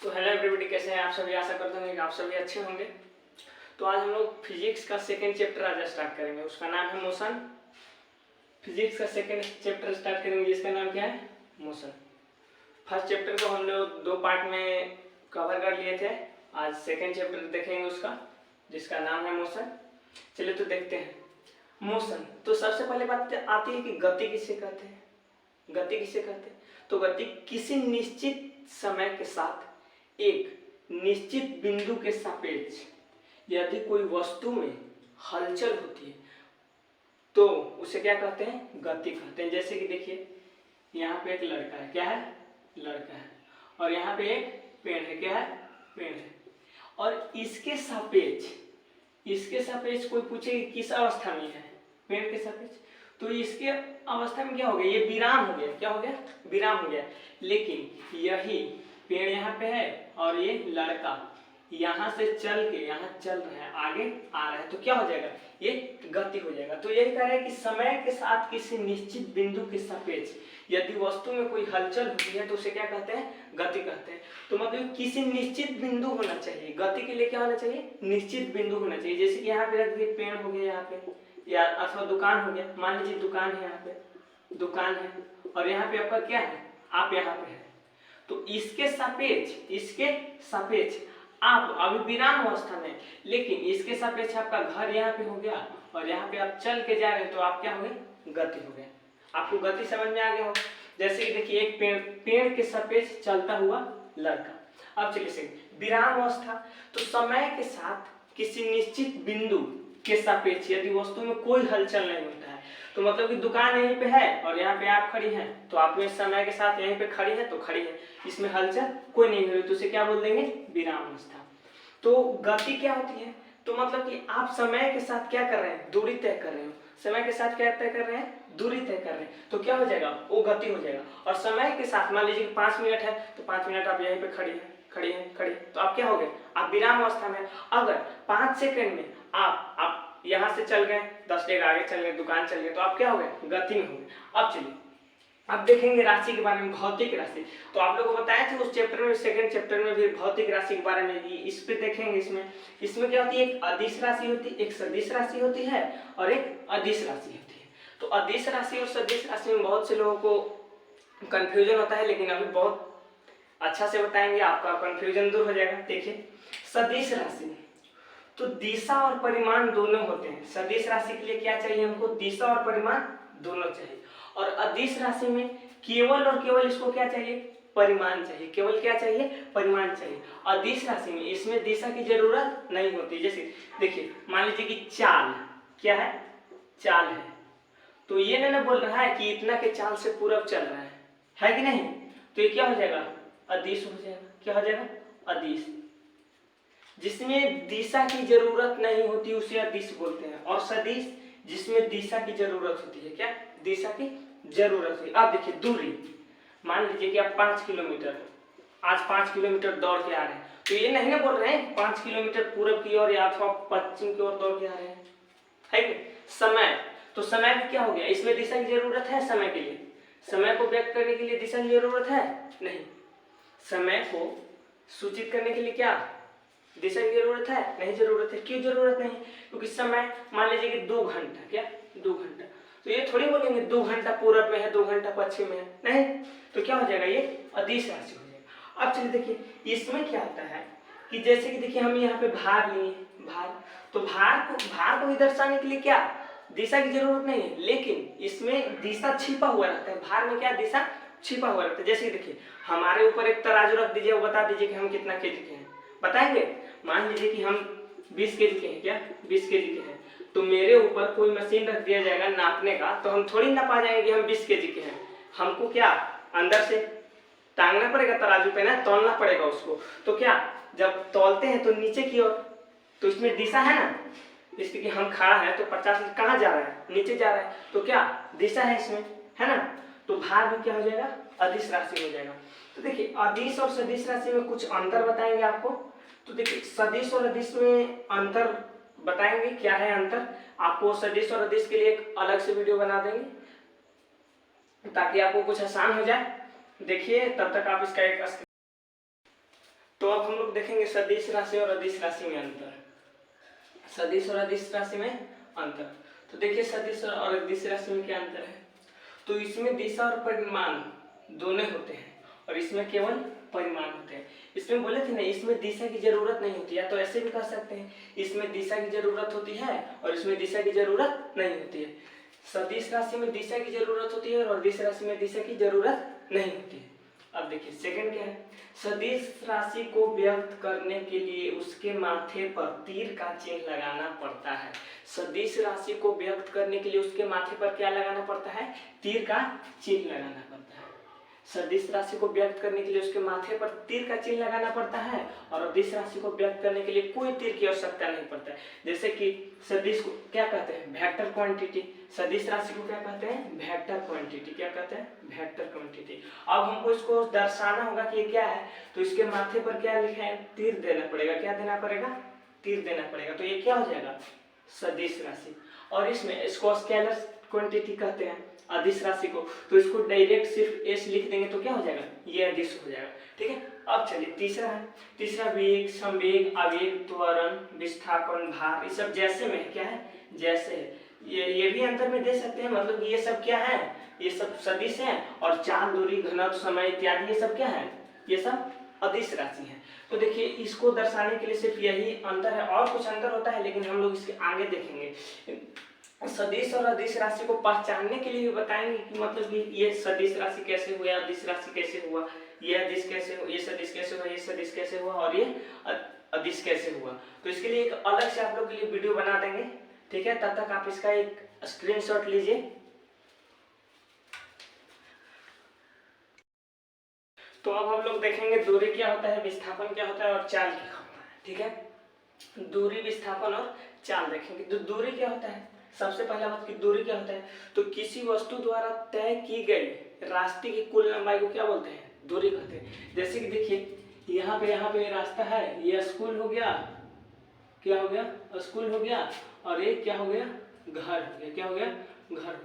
तो hello everybody, कैसे हैं आप सभी। आशा करता हूँ कि आप सभी अच्छे होंगे। तो आज हम लोग फिजिक्स का सेकेंड चैप्टर आज स्टार्ट करेंगे, उसका नाम है मोशन। फिजिक्स का सेकेंड चैप्टर स्टार्ट करेंगे जिसका नाम क्या है, मोशन। फर्स्ट चैप्टर को हम लोग 2 पार्ट में कवर कर लिए थे। आज सेकेंड चैप्टर देखेंगे उसका, जिसका नाम है मोशन। चलिए तो देखते हैं मोशन। तो सबसे पहले बात आती है कि गति किसे कहते हैं। गति किसे कहते हैं? तो गति किसी निश्चित समय के साथ एक निश्चित बिंदु के सापेक्ष यदि कोई वस्तु में हलचल होती है तो उसे क्या कहते हैं, गति कहते हैं। जैसे कि देखिए, यहाँ पे एक लड़का है, क्या है, लड़का है, और यहाँ पे एक पेड़ है, क्या है, पेड़ है, और इसके सापेक्ष कोई पूछे कि किस अवस्था में है, पेड़ के सापेक्ष, तो इसके अवस्था में क्या हो गया, ये विराम हो गया, क्या हो गया, विराम हो गया। लेकिन यही पेड़ यहाँ पे है और ये लड़का यहाँ से चल के यहाँ चल रहा है, आगे आ रहा है, तो क्या हो जाएगा, ये गति हो जाएगा। तो यही कह रहा है कि समय के साथ किसी निश्चित बिंदु के सापेक्ष यदि वस्तु में कोई हलचल होती है तो उसे क्या कहते हैं, गति कहते हैं। तो मतलब किसी निश्चित बिंदु होना चाहिए, गति के लिए क्या होना चाहिए, निश्चित बिंदु होना चाहिए। जैसे कि यहाँ पे रख दिए, पेड़ हो गया यहाँ पे, या अथवा दुकान हो गया, मान लीजिए दुकान है, यहाँ पे दुकान है और यहाँ पे आपका क्या है, आप यहाँ पे है, तो इसके सापेक्ष आप अभी विराम अवस्था में, लेकिन इसके सापेक्ष आपका घर यहाँ पे हो गया और यहाँ पे आप चल के जा रहे हैं, तो आप क्या हो गए, गति हो गए। आपको गति समझ में आ गया होगा। जैसे कि देखिए, एक पेड़ के सापेक्ष चलता हुआ लड़का। अब चलिए से विराम अवस्था, तो समय के साथ किसी निश्चित बिंदु के सापेक्ष यदि वस्तु में कोई हलचल नहीं होता है, तो मतलब कि दुकान यहीं पे है और यहाँ पे आप खड़ी हैं, तो आप में समय के साथ यहीं पे खड़ी है तो खड़ी है, इसमें हलचल कोई नहीं हो रही, तो उसे क्या बोल देंगे, विराम अवस्था। तो गति क्या होती है, तो मतलब कि आप समय के साथ क्या कर रहे हैं, दूरी तय कर रहे हो, समय के साथ क्या तय कर रहे हैं, दूरी तय कर रहे हैं, तो क्या हो जाएगा, वो गति हो जाएगा। और समय के साथ मान लीजिए 5 मिनट है, तो 5 मिनट आप यहीं पे खड़ी है, तो आप क्या हो गए, आप विराम अवस्था में। अगर 5 सेकंड में आप यहाँ से चल गए, 10 डेग आगे चल गए, दुकान चल गए, तो आप क्या हो गए, गति में हो गए। अब चलिए, अब देखेंगे राशि के बारे में, भौतिक राशि। तो आप लोगों को बताया था उस चैप्टर में, सेकंड चैप्टर में भी भौतिक राशि के बारे में, इस पे देखेंगे। इसमें क्या होती है, एक अदिश राशि होती है, एक सदिश राशि होती है और एक अदिश राशि होती है। तो अदिश राशि और सदिश राशि में बहुत से लोगों को कंफ्यूजन होता है, लेकिन अभी बहुत अच्छा से बताएंगे, आपका कंफ्यूजन दूर हो जाएगा। देखिए, सदिश राशि में तो दिशा और परिमाण दोनों होते हैं। सदिश राशि के लिए क्या चाहिए हमको, दिशा और परिमाण दोनों चाहिए। और अदिश राशि में केवल और केवल इसको क्या चाहिए, परिमाण चाहिए, केवल क्या चाहिए, परिमाण चाहिए। अदिश राशि में इसमें दिशा की जरूरत नहीं होती। जैसे देखिए, मान लीजिए कि चाल क्या है, चाल है, तो ये ना बोल रहा है कि इतना के चाल से पूरब चल रहा है कि नहीं, तो ये क्या हो जाएगा, अदिश हो जाएगा। क्या हो जाएगा, अदिश। जिसमें दिशा की जरूरत नहीं होती उसे अदिश बोलते हैं। और सदिश जिसमें दिशा की जरूरत होती है, क्या, दिशा की जरूरत है। अब देखिए, दूरी, मान लीजिए कि आप 5 किलोमीटर आज 5 किलोमीटर दौड़ के आ रहे हैं, तो ये नहीं ना बोल रहे हैं 5 किलोमीटर पूरब की ओर या अथवा पश्चिम की ओर दौड़ के आ रहे हैं, है कि समय। तो समय क्या हो गया, इसमें दिशा की जरूरत है, समय के लिए, समय को व्यक्त करने के लिए दिशा की जरूरत है नहीं। समय को सूचित करने के लिए क्या दिशा की जरूरत है, नहीं जरूरत है। क्यों जरूरत नहीं, क्योंकि समय मान लीजिए कि 2 घंटा, क्या 2 घंटा, तो ये थोड़ी बोलेंगे 2 घंटा पूरब में है, 2 घंटा पश्चिम में है, नहीं, तो क्या हो जाएगा, ये अदिश राशि हो जाएगा। अब चलिए देखिए, इसमें क्या होता है कि जैसे कि देखिए, हम यहाँ पे भार लिए, भार, तो भार को दर्शाने के लिए क्या दिशा की जरूरत नहीं है, लेकिन इसमें दिशा छिपा हुआ रहता है। भार में क्या दिशा छिपा हुआ रहता है। जैसे कि देखिए, हमारे ऊपर एक तराजू रख दीजिए, वो बता दीजिए कि हम कितना केजी के हैं, बताएंगे। मान लीजिए कि हम 20 केजी के हैं, क्या 20 केजी के हैं, तो मेरे ऊपर कोई मशीन रख दिया जाएगा नापने का, तो हम थोड़ी ना पा जाएंगे कि हम 20 केजी के हैं। हमको क्या अंदर से टांगना पड़ेगा तराजू पे ना, तौलना पड़ेगा उसको। तो क्या जब तौलते हैं तो नीचे की ओर, तो इसमें दिशा है ना, जैसे कि हम खड़ा है तो 50 कहाँ जा रहा है, नीचे जा रहा है, तो क्या दिशा है इसमें, है ना। तो भार में क्या हो जाएगा, अदिश राशि हो जाएगा। तो देखिए, अदिश और सदिश राशि में कुछ अंतर बताएंगे आपको। तो देखिए, सदिश और अदिश में अंतर बताएंगे, क्या है अंतर। आपको सदिश और अदिश के लिए एक अलग से वीडियो बना देंगे ताकि आपको कुछ आसान हो जाए। देखिए, तब तक आप इसका एक तो अब हम लोग देखेंगे सदिश राशि और अदिश राशि में अंतर। सदिश और अदिश राशि में अंतर। तो देखिए सदिश और अदिश राशि में क्या अंतर है। तो इसमें दिशा और परिमाण दोनों होते हैं और इसमें केवल परिमाण होते हैं। इसमें बोले थे ना, इसमें दिशा की जरूरत नहीं होती, या तो ऐसे भी कह सकते हैं इसमें दिशा की जरूरत होती है और इसमें दिशा की जरूरत नहीं होती है। सदिश राशि में दिशा की जरूरत होती है और अदिश राशि में दिशा की जरूरत नहीं होती है। अब देखिए सेकंड क्या है, सदिश राशि को व्यक्त करने के लिए उसके माथे पर तीर का चिन्ह लगाना पड़ता है। सदिश राशि को व्यक्त करने के लिए उसके माथे पर क्या लगाना पड़ता है, तीर का चिन्ह लगाना पड़ता है। सदिश राशि को व्यक्त करने के लिए उसके माथे पर तीर का चिन्ह लगाना पड़ता है और अदिश राशि को व्यक्त करने के लिए कोई तीर की आवश्यकता नहीं पड़ता है। जैसे कि सदिश को क्या कहते हैं, वेक्टर क्वांटिटी। सदिश राशि को क्या कहते हैं, वेक्टर क्वांटिटी। क्या कहते हैं, वेक्टर क्वांटिटी। अब हमको इसको दर्शाना होगा कि ये क्या है, तो इसके माथे पर क्या लिखा है, तीर देना पड़ेगा। क्या देना पड़ेगा, तीर देना पड़ेगा। तो ये क्या हो जाएगा, सदिश राशि। और इसमें इसको स्केलर क्वांटिटी कहते हैं अदिश राशि को। तो इसको डायरेक्ट सिर्फ एस लिख देंगे तो क्या हो जाएगा, ये अदिश हो जाएगा। ठीक है। अब चलिए तीसरा है, तीसरा वेग, संवेग, आवेग, त्वरण, विस्थापन, भार, ये सब जैसे में क्या है, जैसे है। ये भी अंतर में दे सकते हैं, मतलब ये सब क्या है, ये सब सदिश है। और चाल, दूरी, घनत्व, समय इत्यादि ये सब क्या है, ये सब अदिश राशि है। तो देखिए इसको दर्शाने के लिए सिर्फ यही अंतर है, और कुछ अंतर होता है लेकिन हम लोग इसके आगे देखेंगे। सदिश और अदिश राशि को पहचानने के लिए भी बताएंगे कि मतलब कि ये सदिश राशि कैसे हुआ, अदिश राशि कैसे हुआ, ये अदिश कैसे हुआ, ये सदिश कैसे हुआ, ये सदिश कैसे हुआ और ये अदिश कैसे हुआ। तो इसके लिए एक अलग से आप लोग के लिए वीडियो बना देंगे। ठीक है, तब तक आप इसका एक स्क्रीनशॉट लीजिए। तो अब हम लोग देखेंगे दूरी क्या होता है, विस्थापन क्या होता है और चाल क्या होता है। ठीक है, दूरी, विस्थापन और चाल देखेंगे। तो दूरी क्या होता है, सबसे पहला बात कि दूरी क्या होता है, तो किसी वस्तु द्वारा तय की गई रास्ते की कुल लंबाई को क्या बोलते हैं, दूरी कहते हैं। जैसे कि देखिए यहाँ पे रास्ता है, ये स्कूल हो गया, क्या हो गया, स्कूल हो गया, और एक क्या हो गया, घर हो गया। क्या हो गया, घर हो गया।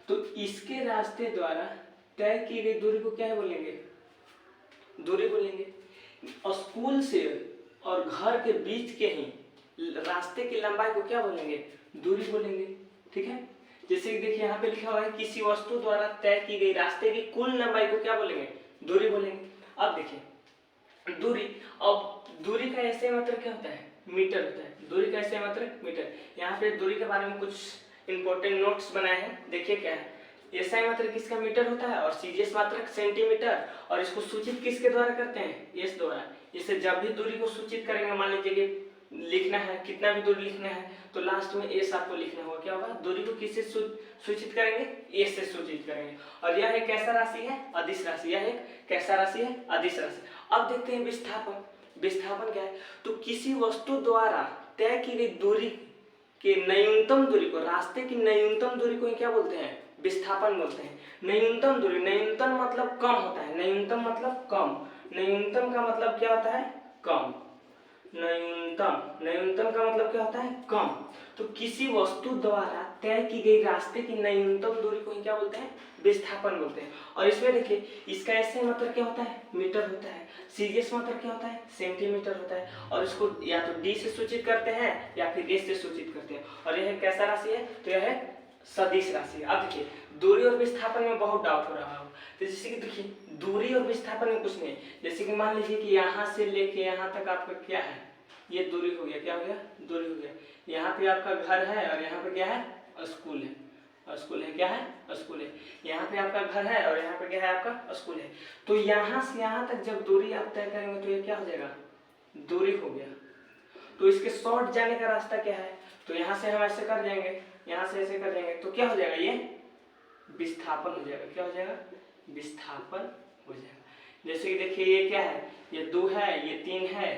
तो इसके रास्ते द्वारा तय की गई दूरी को क्या बोलेंगे, दूरी बोलेंगे। और स्कूल से और घर के बीच के ही रास्ते की लंबाई को क्या बोलेंगे, दूरी बोलेंगे। ठीक है, जैसे कि देखिए यहाँ पे लिखा हुआ है किसी वस्तु द्वारा तय की गई रास्ते की कुल लंबाई को क्या बोलेंगे, दूरी बोलेंगे। अब देखिए दूरी, अब दूरी का ऐसे मतलब क्या होता है, मीटर होता है। दूरी का ऐसे मतलब मीटर। यहाँ पे दूरी के बारे में कुछ इंपॉर्टेंट नोट्स बनाए हैं, देखिए क्या है। एसआई मात्रक किसका, मीटर होता है, और सीजीएस मात्रक सेंटीमीटर। और इसको सूचित किसके द्वारा करते हैं, एस द्वारा। इसे जब भी दूरी को सूचित करेंगे, मान लीजिए कि लिखना है, कितना भी दूरी लिखना है, तो लास्ट में एस आपको लिखना होगा। क्या होगा, दूरी को किससे सूचित करेंगे, एस से सूचित करेंगे। और यह एक कैसा राशि है, अदिश राशि। यह एक कैसा राशि है, अदिश राशि। अब देखते हैं विस्थापन। विस्थापन क्या है, तो किसी वस्तु द्वारा तय की गई दूरी के न्यूनतम दूरी को, रास्ते की न्यूनतम दूरी को क्या बोलते हैं, विस्थापन बोलते हैं। न्यूनतम दूरी, न्यूनतम मतलब कम होता है, न्यूनतम मतलब कम। न्यूनतम का मतलब क्या होता है, कम। न्यूनतम, न्यूनतम का मतलब क्या होता है, कम। तो किसी वस्तु द्वारा तय की गई रास्ते की न्यूनतम दूरी को क्या बोलते हैं, विस्थापन बोलते हैं। और इसमें देखिए इसका ऐसे मतलब क्या होता है, मीटर होता है। सीजीएस मतलब क्या होता है, सेंटीमीटर होता है। और इसको या तो डी से सूचित करते हैं या फिर एस से सूचित करते हैं। और यह कैसा राशि है, तो यह है सदिश राशि। अब देखिए दूरी और विस्थापन में बहुत डाउट हो रहा हो, तो जैसे कि देखिए दूरी और विस्थापन में कुछ नहीं। जैसे कि मान लीजिए कि यहाँ से लेके यहाँ तक आपका क्या है, ये दूरी हो गया। क्या हो गया, दूरी हो गया। यहाँ पे आपका घर है और यहाँ पे क्या है, स्कूल है। और स्कूल है, क्या है, स्कूल है। यहाँ पे आपका घर है और यहाँ पे क्या है, आपका स्कूल है। तो यहाँ से यहाँ तक जब दूरी आप तय करेंगे तो ये क्या हो जाएगा, दूरी हो गया। तो इसके शॉर्ट जाने का रास्ता क्या है, तो यहाँ से हम ऐसे कर जाएंगे, यहाँ से ऐसे कर जाएंगे, तो क्या हो जाएगा, ये विस्थापन हो जाएगा। क्या हो जाएगा, विस्थापन हो जाएगा। जैसे कि देखिए ये क्या है, ये 2 है, ये 3 है,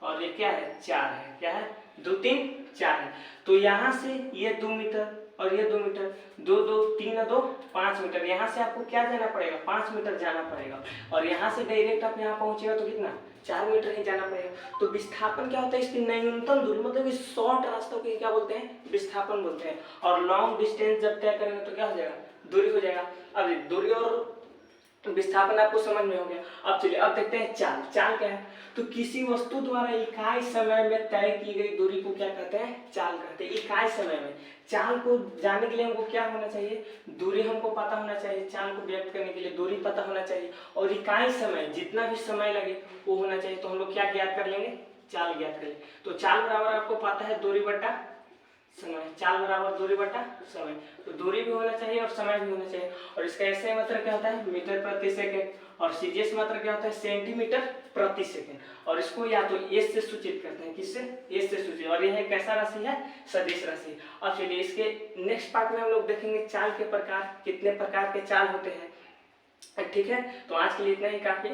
और ये क्या है, 4 है। क्या है, 2 3 4 है। तो यहाँ से ये 2 मीटर और ये 2 मीटर, 2 2 3 2 5 मीटर। यहाँ से आपको क्या जाना पड़ेगा, 5 मीटर जाना पड़ेगा। और यहाँ से डायरेक्ट आप यहाँ पहुंचेगा तो कितना, 4 मीटर ही जाना पड़ेगा। तो विस्थापन क्या होता है, इसकी न्यूनतम दूरी, मतलब इस शॉर्ट रास्तों को क्या बोलते हैं, विस्थापन बोलते हैं। और लॉन्ग डिस्टेंस जब तय करेंगे तो क्या हो जाएगा, दूरी हो जाएगा। अब दूरी और विस्थापन आपको समझ में हो गया। अब चलिए अब देखते हैं चाल। चाल क्या है? तो किसी वस्तु द्वारा इकाई समय में तय की गई दूरी को क्या कहते हैं? चाल कहते हैं। इकाई समय में चाल को जानने के लिए हमको क्या होना चाहिए? दूरी हमको पता होना चाहिए। चाल को व्यक्त करने के लिए दूरी पता होना चाहिए और इकाई समय, जितना भी समय लगे वो होना चाहिए। तो हम लोग क्या ज्ञात कर लेंगे? चाल ज्ञात कर लेंगे। तो चाल बराबर आपको पता है दूरी बटा समय। चाल बराबर दूरी बटा समय। तो दूरी भी होना चाहिए और समय भी होना चाहिए। और इसका ऐसे मात्रक क्या होता है? मीटर प्रति सेकेंड। और सीजीएस मात्रक क्या होता है? सेंटीमीटर प्रति सेकेंड। और इसको या तो एस से सूचित करते हैं। किससे? एस से सूचित। और यह कैसा राशि है? सदिश राशि। अब चलिए इसके नेक्स्ट पार्ट में हम लोग देखेंगे चाल के प्रकार, कितने प्रकार के चाल होते हैं। ठीक है, तो आज के लिए इतना ही काफी।